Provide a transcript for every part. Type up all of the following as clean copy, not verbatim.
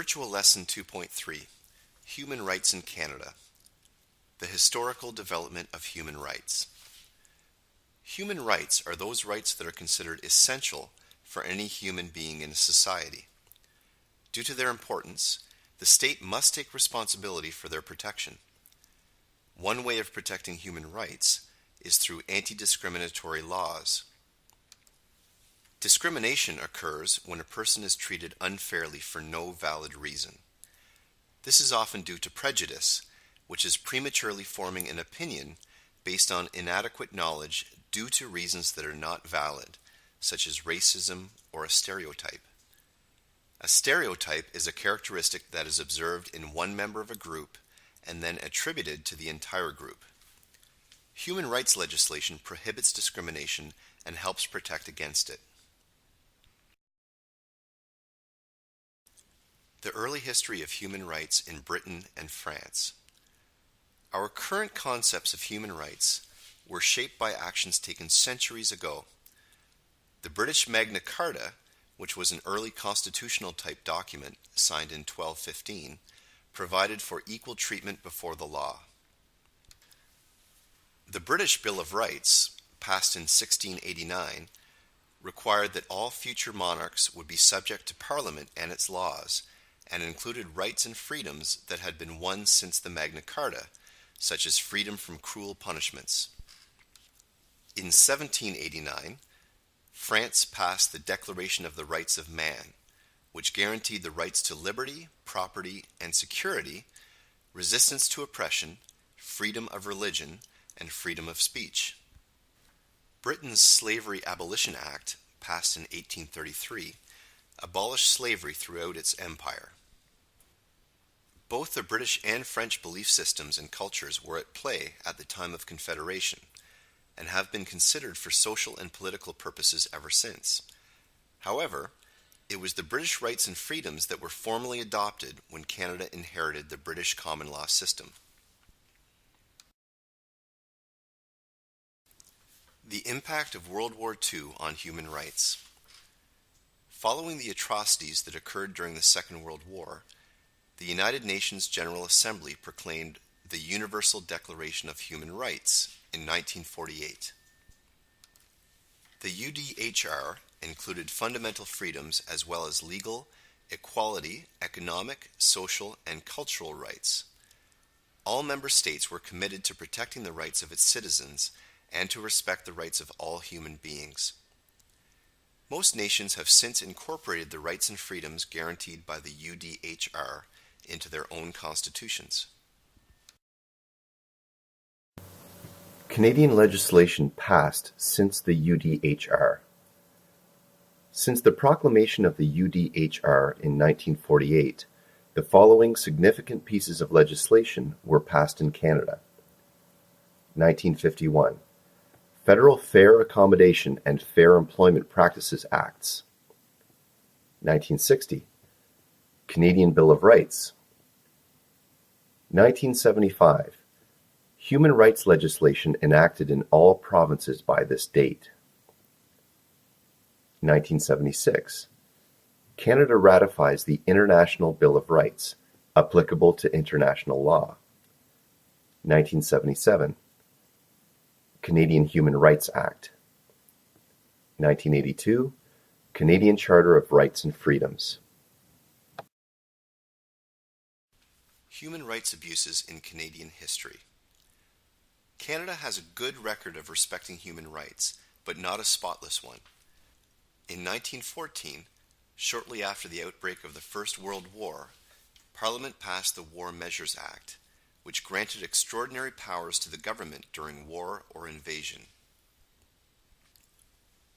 Virtual Lesson 2.3 Human Rights in Canada. The Historical Development of Human Rights. Human rights are those rights that are considered essential for any human being in a society. Due to their importance, the state must take responsibility for their protection. One way of protecting human rights is through anti-discriminatory laws. Discrimination occurs when a person is treated unfairly for no valid reason. This is often due to prejudice, which is prematurely forming an opinion based on inadequate knowledge due to reasons that are not valid, such as racism or a stereotype. A stereotype is a characteristic that is observed in one member of a group and then attributed to the entire group. Human rights legislation prohibits discrimination and helps protect against it. The early history of human rights in Britain and France. Our current concepts of human rights were shaped by actions taken centuries ago. The British Magna Carta, which was an early constitutional type document signed in 1215, provided for equal treatment before the law. The British Bill of Rights, passed in 1689, required that all future monarchs would be subject to Parliament and its laws, and included rights and freedoms that had been won since the Magna Carta, such as freedom from cruel punishments. In 1789, France passed the Declaration of the Rights of Man, which guaranteed the rights to liberty, property, and security, resistance to oppression, freedom of religion, and freedom of speech. Britain's Slavery Abolition Act, passed in 1833, abolished slavery throughout its empire. Both the British and French belief systems and cultures were at play at the time of Confederation, and have been considered for social and political purposes ever since. However, it was the British rights and freedoms that were formally adopted when Canada inherited the British common law system. The impact of World War II on human rights. Following the atrocities that occurred during the Second World War, the United Nations General Assembly proclaimed the Universal Declaration of Human Rights in 1948. The UDHR included fundamental freedoms as well as legal, equality, economic, social, and cultural rights. All member states were committed to protecting the rights of its citizens and to respect the rights of all human beings. Most nations have since incorporated the rights and freedoms guaranteed by the UDHR into their own constitutions. Canadian legislation passed since the UDHR. Since the proclamation of the UDHR in 1948, the following significant pieces of legislation were passed in Canada. 1951. Federal Fair Accommodation and Fair Employment Practices Acts. 1960. Canadian Bill of Rights. 1975. Human rights legislation enacted in all provinces by this date. 1976. Canada ratifies the International Bill of Rights, applicable to international law. 1977. Canadian Human Rights Act. 1982. Canadian Charter of Rights and Freedoms. Human rights abuses in Canadian history. Canada has a good record of respecting human rights, but not a spotless one. In 1914, shortly after the outbreak of the First World War, Parliament passed the War Measures Act, which granted extraordinary powers to the government during war or invasion.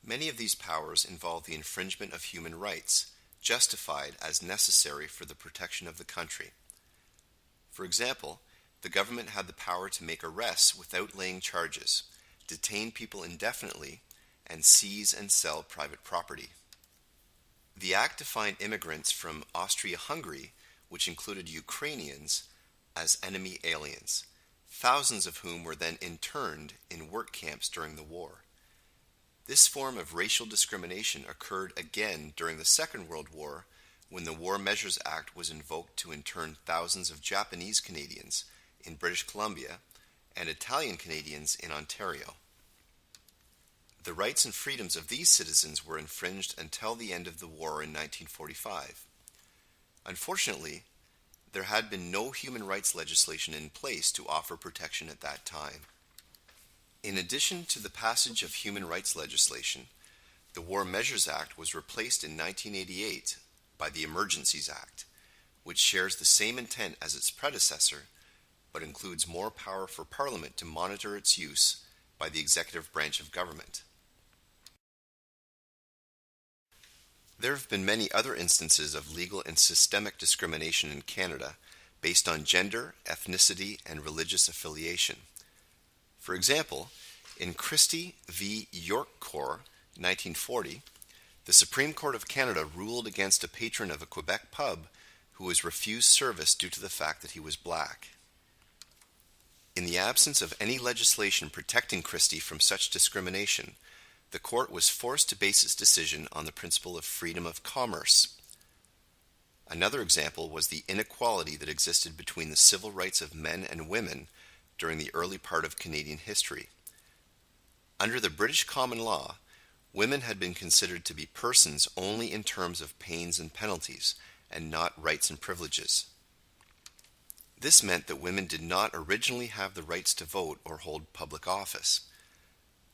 Many of these powers involve the infringement of human rights, justified as necessary for the protection of the country. For example, the government had the power to make arrests without laying charges, detain people indefinitely, and seize and sell private property. The act defined immigrants from Austria-Hungary, which included Ukrainians, as enemy aliens, thousands of whom were then interned in work camps during the war. This form of racial discrimination occurred again during the Second World War when the War Measures Act was invoked to intern thousands of Japanese Canadians in British Columbia and Italian Canadians in Ontario. The rights and freedoms of these citizens were infringed until the end of the war in 1945. Unfortunately, there had been no human rights legislation in place to offer protection at that time. In addition to the passage of human rights legislation, the War Measures Act was replaced in 1988 by the Emergencies Act, which shares the same intent as its predecessor, but includes more power for Parliament to monitor its use by the executive branch of government. There have been many other instances of legal and systemic discrimination in Canada based on gender, ethnicity, and religious affiliation. For example, in Christie v. York Corps, 1940, the Supreme Court of Canada ruled against a patron of a Quebec pub who was refused service due to the fact that he was black. In the absence of any legislation protecting Christie from such discrimination, the court was forced to base its decision on the principle of freedom of commerce. Another example was the inequality that existed between the civil rights of men and women during the early part of Canadian history. Under the British common law, women had been considered to be persons only in terms of pains and penalties, and not rights and privileges. This meant that women did not originally have the rights to vote or hold public office.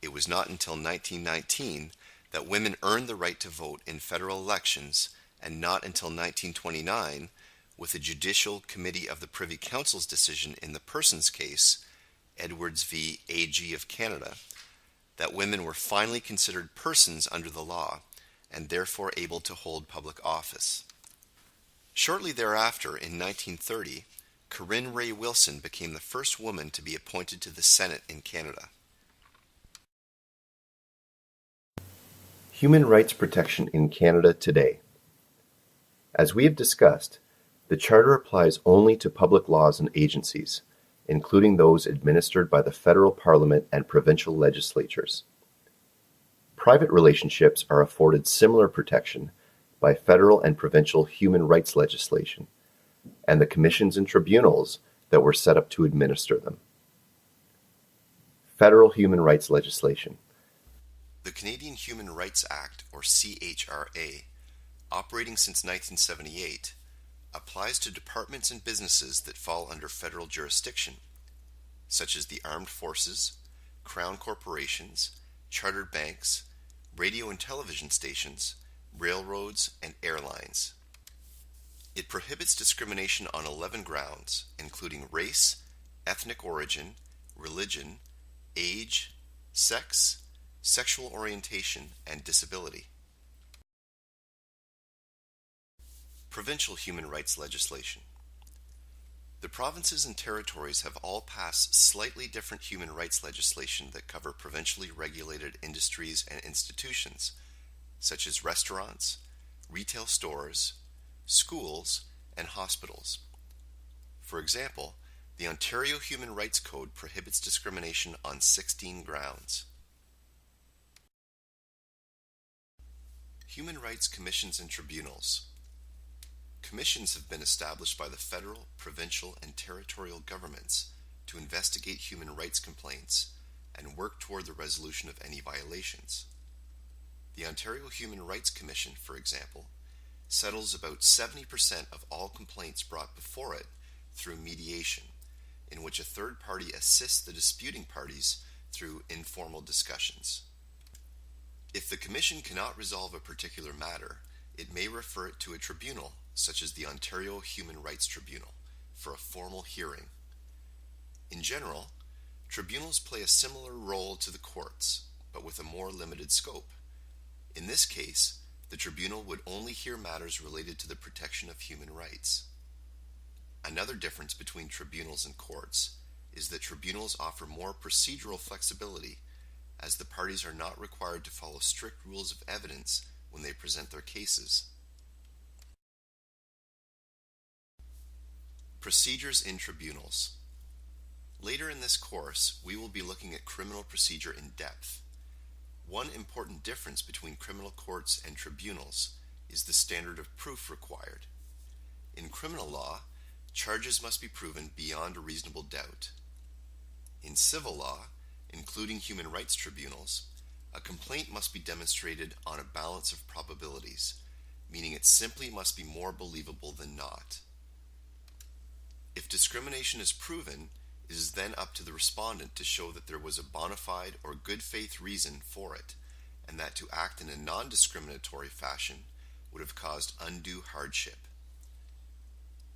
It was not until 1919 that women earned the right to vote in federal elections, and not until 1929, with the Judicial Committee of the Privy Council's decision in the Persons case, Edwards v. AG of Canada, that women were finally considered persons under the law, and therefore able to hold public office. Shortly thereafter, in 1930, Corinne Ray Wilson became the first woman to be appointed to the Senate in Canada. Human rights protection in Canada today. As we have discussed, the Charter applies only to public laws and agencies, including those administered by the federal parliament and provincial legislatures. Private relationships are afforded similar protection by federal and provincial human rights legislation, and the commissions and tribunals that were set up to administer them. Federal human rights legislation. The Canadian Human Rights Act, or CHRA, operating since 1978, applies to departments and businesses that fall under federal jurisdiction, such as the armed forces, crown corporations, chartered banks, radio and television stations, railroads, and airlines. It prohibits discrimination on 11 grounds, including race, ethnic origin, religion, age, sex, sexual orientation, and disability. Provincial human rights legislation. The provinces and territories have all passed slightly different human rights legislation that cover provincially regulated industries and institutions, such as restaurants, retail stores, schools, and hospitals. For example, the Ontario Human Rights Code prohibits discrimination on 16 grounds. Human rights commissions and tribunals. Commissions have been established by the federal, provincial, and territorial governments to investigate human rights complaints and work toward the resolution of any violations. The Ontario Human Rights Commission, for example, settles about 70% of all complaints brought before it through mediation, in which a third party assists the disputing parties through informal discussions. If the Commission cannot resolve a particular matter, it may refer it to a tribunal, such as the Ontario Human Rights Tribunal, for a formal hearing. In general, tribunals play a similar role to the courts, but with a more limited scope. In this case, the tribunal would only hear matters related to the protection of human rights. Another difference between tribunals and courts is that tribunals offer more procedural flexibility, as the parties are not required to follow strict rules of evidence when they present their cases. Procedures in tribunals. Later in this course, we will be looking at criminal procedure in depth. One important difference between criminal courts and tribunals is the standard of proof required. In criminal law, charges must be proven beyond a reasonable doubt. In civil law, including human rights tribunals, a complaint must be demonstrated on a balance of probabilities, meaning it simply must be more believable than not. If discrimination is proven, it is then up to the respondent to show that there was a bona fide or good faith reason for it, and that to act in a non-discriminatory fashion would have caused undue hardship.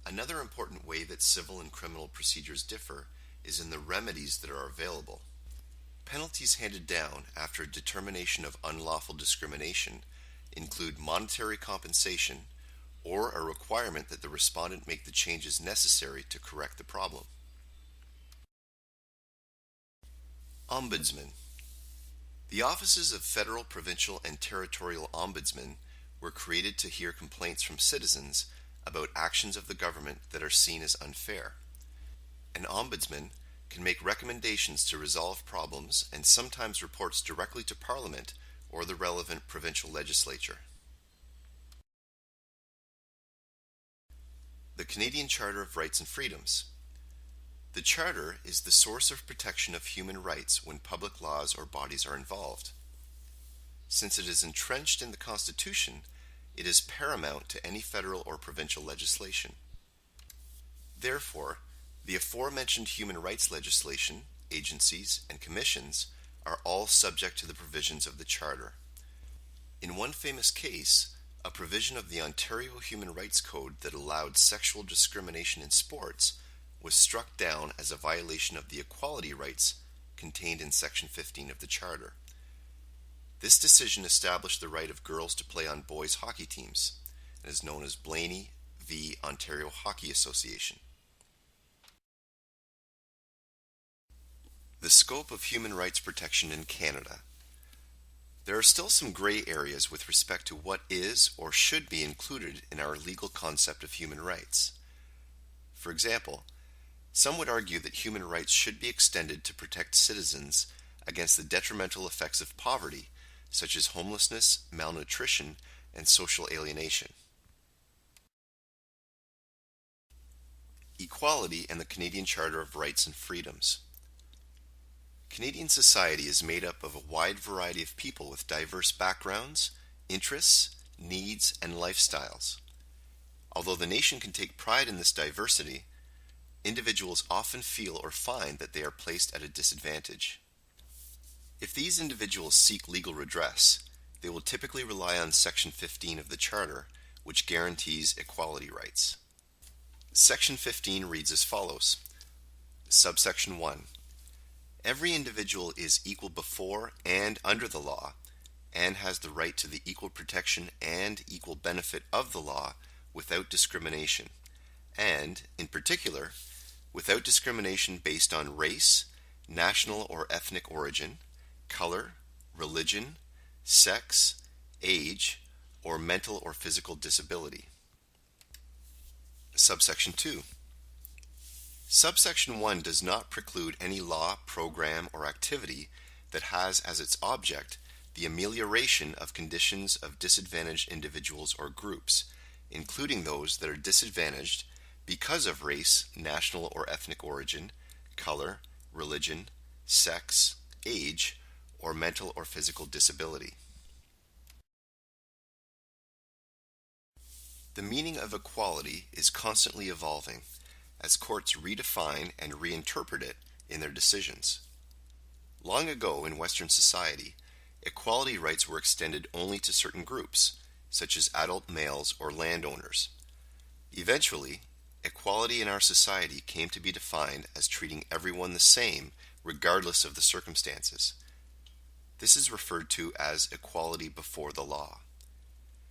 Another important way that civil and criminal procedures differ is in the remedies that are available. Penalties handed down after a determination of unlawful discrimination include monetary compensation or a requirement that the respondent make the changes necessary to correct the problem. Ombudsman. The offices of federal, provincial, and territorial ombudsmen were created to hear complaints from citizens about actions of the government that are seen as unfair. An ombudsman can make recommendations to resolve problems and sometimes reports directly to Parliament or the relevant provincial legislature. The Canadian Charter of Rights and Freedoms. The Charter is the source of protection of human rights when public laws or bodies are involved. Since it is entrenched in the Constitution, it is paramount to any federal or provincial legislation. Therefore, the aforementioned human rights legislation, agencies, and commissions are all subject to the provisions of the Charter. In one famous case, a provision of the Ontario Human Rights Code that allowed sexual discrimination in sports was struck down as a violation of the equality rights contained in Section 15 of the Charter. This decision established the right of girls to play on boys' hockey teams and is known as Blaney v. Ontario Hockey Association. The scope of human rights protection in Canada. There are still some gray areas with respect to what is or should be included in our legal concept of human rights. For example, some would argue that human rights should be extended to protect citizens against the detrimental effects of poverty, such as homelessness, malnutrition, and social alienation. Equality and the Canadian Charter of Rights and Freedoms. Canadian society is made up of a wide variety of people with diverse backgrounds, interests, needs, and lifestyles. Although the nation can take pride in this diversity, individuals often feel or find that they are placed at a disadvantage. If these individuals seek legal redress, they will typically rely on Section 15 of the Charter, which guarantees equality rights. Section 15 reads as follows. Subsection 1. Every individual is equal before and under the law, and has the right to the equal protection and equal benefit of the law without discrimination, and, in particular, without discrimination based on race, national or ethnic origin, color, religion, sex, age, or mental or physical disability. Subsection 2. Subsection 1 does not preclude any law, program, or activity that has as its object the amelioration of conditions of disadvantaged individuals or groups, including those that are disadvantaged because of race, national or ethnic origin, color, religion, sex, age, or mental or physical disability. The meaning of equality is constantly evolving as courts redefine and reinterpret it in their decisions. Long ago in Western society, equality rights were extended only to certain groups, such as adult males or landowners. Eventually, equality in our society came to be defined as treating everyone the same regardless of the circumstances. This is referred to as equality before the law.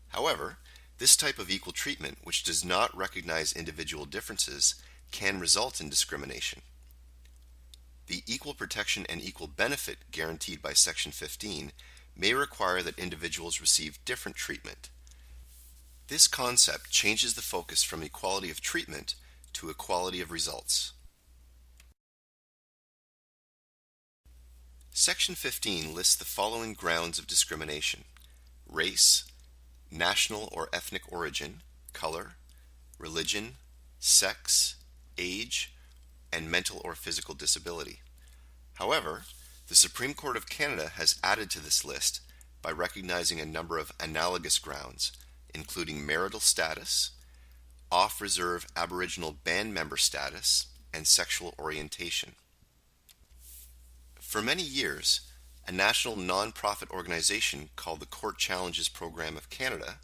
However, this type of equal treatment, which does not recognize individual differences, can result in discrimination. The equal protection and equal benefit guaranteed by Section 15 may require that individuals receive different treatment. This concept changes the focus from equality of treatment to equality of results. Section 15 lists the following grounds of discrimination: race, national or ethnic origin, color, religion, sex, age, and mental or physical disability. However, the Supreme Court of Canada has added to this list by recognizing a number of analogous grounds, including marital status, off-reserve Aboriginal band member status, and sexual orientation. For many years, a national non-profit organization called the Court Challenges Program of Canada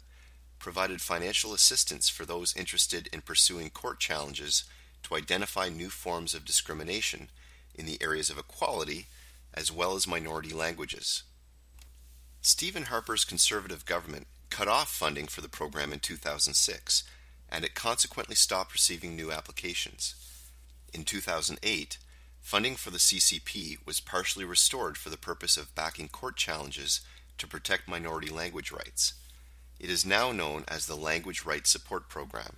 provided financial assistance for those interested in pursuing court challenges to identify new forms of discrimination in the areas of equality as well as minority languages. Stephen Harper's Conservative government cut off funding for the program in 2006, and it consequently stopped receiving new applications. In 2008, funding for the CCP was partially restored for the purpose of backing court challenges to protect minority language rights. It is now known as the Language Rights Support Program.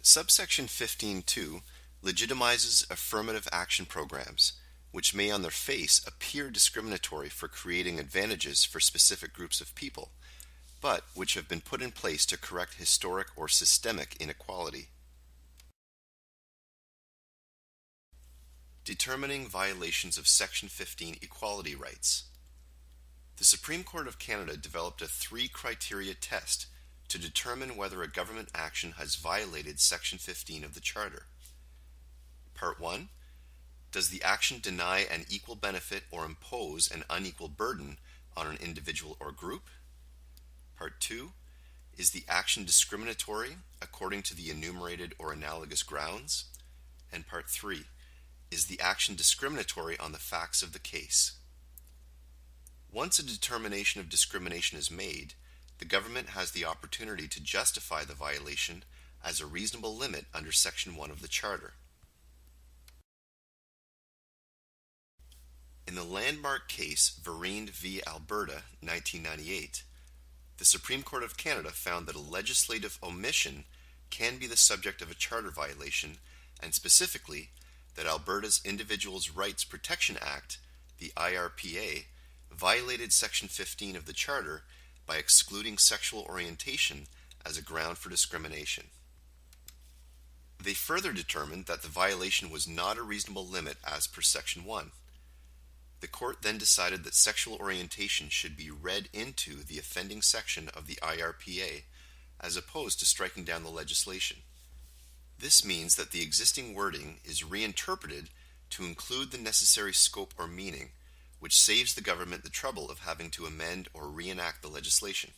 Subsection 15.2 legitimizes affirmative action programs, which may on their face appear discriminatory for creating advantages for specific groups of people, but which have been put in place to correct historic or systemic inequality. Determining violations of Section 15 equality rights. The Supreme Court of Canada developed a 3-criteria test to determine whether a government action has violated Section 15 of the Charter. Part 1. Does the action deny an equal benefit or impose an unequal burden on an individual or group? Part 2. Is the action discriminatory according to the enumerated or analogous grounds? And Part 3. Is the action discriminatory on the facts of the case? Once a determination of discrimination is made, the government has the opportunity to justify the violation as a reasonable limit under Section 1 of the Charter. In the landmark case Vereen v. Alberta, 1998, the Supreme Court of Canada found that a legislative omission can be the subject of a charter violation, and specifically that Alberta's Individuals' Rights Protection Act, the IRPA, violated Section 15 of the Charter by excluding sexual orientation as a ground for discrimination. They further determined that the violation was not a reasonable limit as per Section 1. The court then decided that sexual orientation should be read into the offending section of the IRPA as opposed to striking down the legislation. This means that the existing wording is reinterpreted to include the necessary scope or meaning, which saves the government the trouble of having to amend or reenact the legislation.